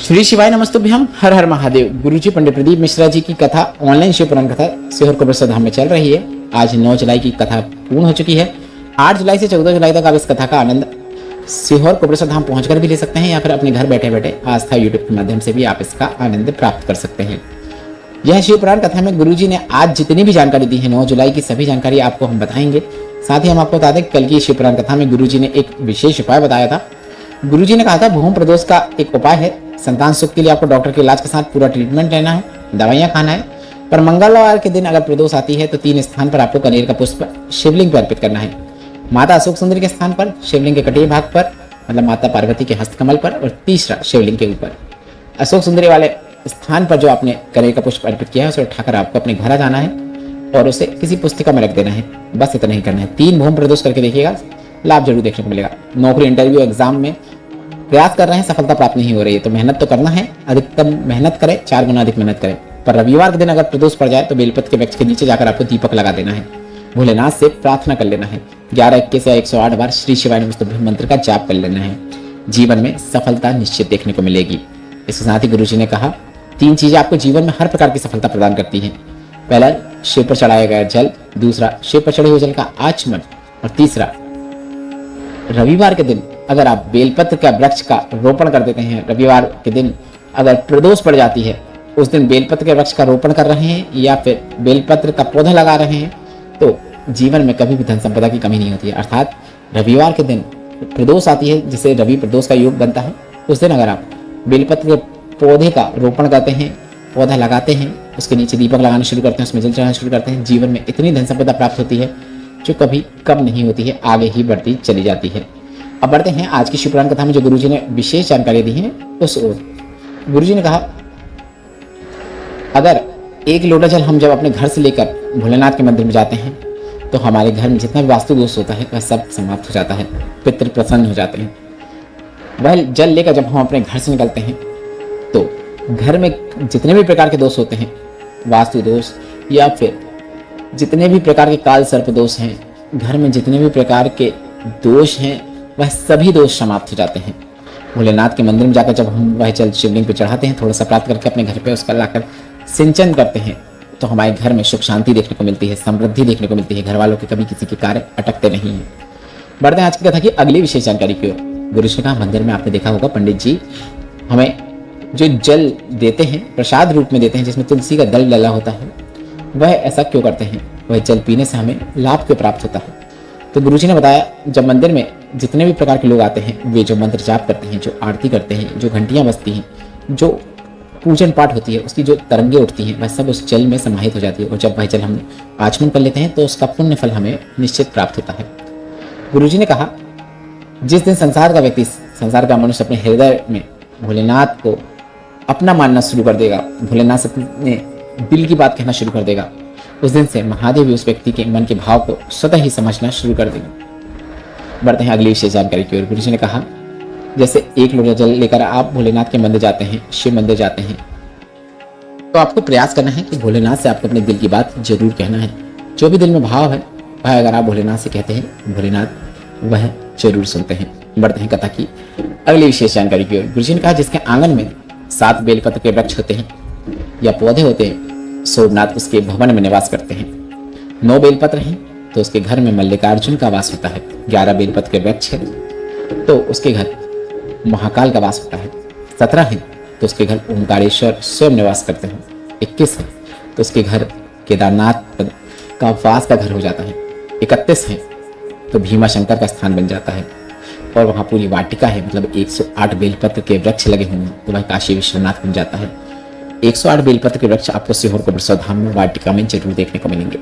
श्री शिवाय नमस्तुभ्यम। हर हर महादेव। गुरुजी पंडित प्रदीप मिश्रा जी की कथा ऑनलाइन शिव पुराण कथा सीहोर कोबरेश्वर धाम में चल रही है। आज 9 जुलाई की कथा पूर्ण हो चुकी है। 8 जुलाई से 14 जुलाई तक आप इस कथा का आनंद सीहोर कोबरेश्वर धाम पहुंचकर भी ले सकते हैं या फिर अपने घर बैठे बैठे आस्था यूट्यूब के माध्यम से भी आप इसका आनंद प्राप्त कर सकते हैं। यह शिव पुराण कथा में गुरुजी ने आज जितनी भी जानकारी दी है 9 जुलाई की सभी जानकारी आपको हम बताएंगे। साथ ही हम आपको बता दें कल की शिव पुराण कथा में गुरुजी ने एक विशेष उपाय बताया था। गुरुजी ने कहा था भूम प्रदोष का एक उपाय है। संतान सुख के लिए आपको डॉक्टर के इलाज के साथ पूरा ट्रीटमेंट लेना है, दवाइयां खाना है। पर मंगलवार के दिन अगर प्रदोष आती है तो 3 स्थान पर आपको कनेर का पुष्प शिवलिंग पर अर्पित करना है। माता अशोक सुंदरी के स्थान पर, शिवलिंग के कटीय भाग पर मतलब माता पार्वती के हस्तकमल पर, और तीसरा शिवलिंग के ऊपर। अशोक सुंदरी वाले स्थान पर जो आपने कनेर का पुष्प अर्पित किया है उसे उठाकर आपको अपने घर आ जाना है और उसे किसी पुस्तिका में रख देना है। बस इतना ही करना है। 3 भूम प्रदोष करके देखिएगा, लाभ जरूर देखने को मिलेगा। नौकरी, इंटरव्यू, एग्जाम में प्रयास कर रहे हैं, सफलता प्राप्त नहीं हो रही है तो मेहनत तो करना है, अधिकतम मेहनत करें, 4 गुना अधिक मेहनत करें। पर रविवार के दिन अगर प्रदोष पड़ जाए तो बेलपत्र के वृक्ष के नीचे जाकर आपको दीपक लगा देना है। भोलेनाथ से प्रार्थना कर लेना है। 11, 21 या 108 बार श्री शिवाय नमस्तुभ्यम मंत्र का जाप कर लेना है। जीवन में सफलता निश्चित देखने को मिलेगी। इसके साथ ही गुरुजी ने कहा 3 चीजें आपको जीवन में हर प्रकार की सफलता प्रदान करती हैं। पहला, शिव पर चढ़ाया गया जल। दूसरा, शिव पर चढ़े हुए जल का आचमन। और तीसरा, रविवार के दिन अगर आप बेलपत्र का वृक्ष का रोपण कर देते हैं, रविवार के दिन अगर प्रदोष पड़ जाती है उस दिन बेलपत्र के वृक्ष का रोपण कर रहे हैं या फिर बेलपत्र का पौधा लगा रहे हैं तो जीवन में कभी भी धन संपदा की कमी नहीं होती है। अर्थात रविवार के दिन प्रदोष आती है जिसे रवि प्रदोष का योग बनता है। उस दिन अगर आप बेलपत्र के पौधे का रोपण करते हैं, पौधा लगाते हैं, उसके नीचे दीपक लगाना शुरू करते हैं, उसमें जल चढ़ाना शुरू करते हैं, जीवन में इतनी धन संपदा प्राप्त होती है जो कभी कम नहीं होती है, आगे ही बढ़ती चली जाती है। अब बढ़ते हैं आज की शिव पुराण कथा में जो गुरुजी ने विशेष जानकारी दी है उस ओर। गुरुजी ने कहा अगर 1 लोटा जल हम जब अपने घर से लेकर भोलेनाथ के मंदिर में जाते हैं तो हमारे घर में जितना भी वास्तु दोष होता है वह सब समाप्त हो जाता है, पितृ प्रसन्न हो जाते हैं। वह जल लेकर जब हम अपने घर से निकलते हैं तो घर में जितने भी प्रकार के दोष होते हैं, वास्तु दोष या फिर जितने भी प्रकार के काल सर्प दोष हैं, घर में जितने भी प्रकार के दोष हैं वह सभी दोष समाप्त हो जाते हैं। भोलेनाथ के मंदिर में जाकर जब हम वह जल शिवलिंग पे चढ़ाते हैं, थोड़ा सा प्राप्त करके अपने घर पे उसका लाकर सिंचन करते हैं तो हमारे घर में सुख शांति देखने को मिलती है, समृद्धि देखने को मिलती है। घर वालों के कभी किसी के कार्य अटकते नहीं हैं। बढ़ते हैं आज की कथा की अगली विशेष जानकारी की ओर। गुरुजी ने कहा मंदिर में आपने देखा होगा पंडित जी हमें जो जल देते हैं प्रसाद रूप में देते हैं जिसमें तुलसी का दल डला होता है, वह ऐसा क्यों करते हैं? वह जल पीने से हमें लाभ क्यों प्राप्त होता है? तो गुरुजी ने बताया जब मंदिर में जितने भी प्रकार के लोग आते हैं वे जो मंत्र जाप करते हैं, जो आरती करते हैं, जो घंटियां बजती हैं, जो पूजन पाठ होती है उसकी जो तरंगे उठती हैं वह सब उस जल में समाहित हो जाती है। और जब वह जल हम आचमन कर लेते हैं तो उसका पुण्य फल हमें निश्चित प्राप्त होता है। गुरुजी ने कहा जिस दिन संसार का व्यक्ति, संसार का मनुष्य अपने हृदय में भोलेनाथ को अपना मानना शुरू कर देगा, भोलेनाथ से अपने दिल की बात कहना शुरू कर देगा, उस दिन से महादेव भी उस व्यक्ति के मन के भाव को स्वतः ही समझना शुरू कर देंगे। बढ़ते हैं अगली विशेष जानकारी की ओर। गुरुजी ने कहा जैसे 1 लोटा जल लेकर आप भोलेनाथ के मंदिर जाते हैं, शिव मंदिर जाते हैं, तो आपको प्रयास करना है कि भोलेनाथ से आपको अपने दिल की बात जरूर कहना है। जो भी दिल में भाव है वह अगर आप भोलेनाथ से कहते हैं भोलेनाथ वह जरूर सुनते हैं। बढ़ते हैं कथा की अगली विशेष जानकारी की ओर। गुरुजी ने कहा जिसके आंगन में 7 बेलपत्र के वृक्ष होते हैं या पौधे होते हैं, सोमनाथ उसके भवन में निवास करते हैं। 9 बेलपत्र हैं तो उसके घर में मल्लिकार्जुन का वास होता है। 11 बेलपत्र के वृक्ष है तो उसके घर महाकाल का वास होता है। 17 है तो उसके घर ओंकारेश्वर स्वयं निवास करते हैं। 21 है तो उसके घर केदारनाथ का वास का घर हो जाता है। 31 है तो भीमा शंकर का स्थान बन जाता है और वहाँ पूरी वाटिका है, मतलब 108 बेलपत्र के वृक्ष लगे होंगे तो वह काशी विश्वनाथ बन जाता है। 108 बेलपत्र के वृक्ष आपको सीहोर कोबरेश्वर धाम में वाटिका में जरूर देखने को मिलेंगे।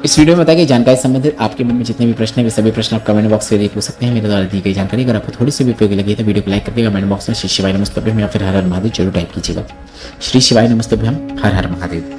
इस वीडियो में बताई गई जानकारी संबंधित आपके मन में जितने भी प्रश्न हैं वे सभी प्रश्न आप कमेंट बॉक्स में पूछ सकते हैं। मेरे द्वारा दी गई जानकारी अगर आपको थोड़ी सी भी उपयोगी लगी तो वीडियो को लाइक करके कमेंट बॉक्स में श्री शिवाय नमस्तुभ्यम या फिर हर हर महादेव जरूर टाइप कीजिएगा। श्री शिवाय नमस्तुभ्यम, हर हर महादेव।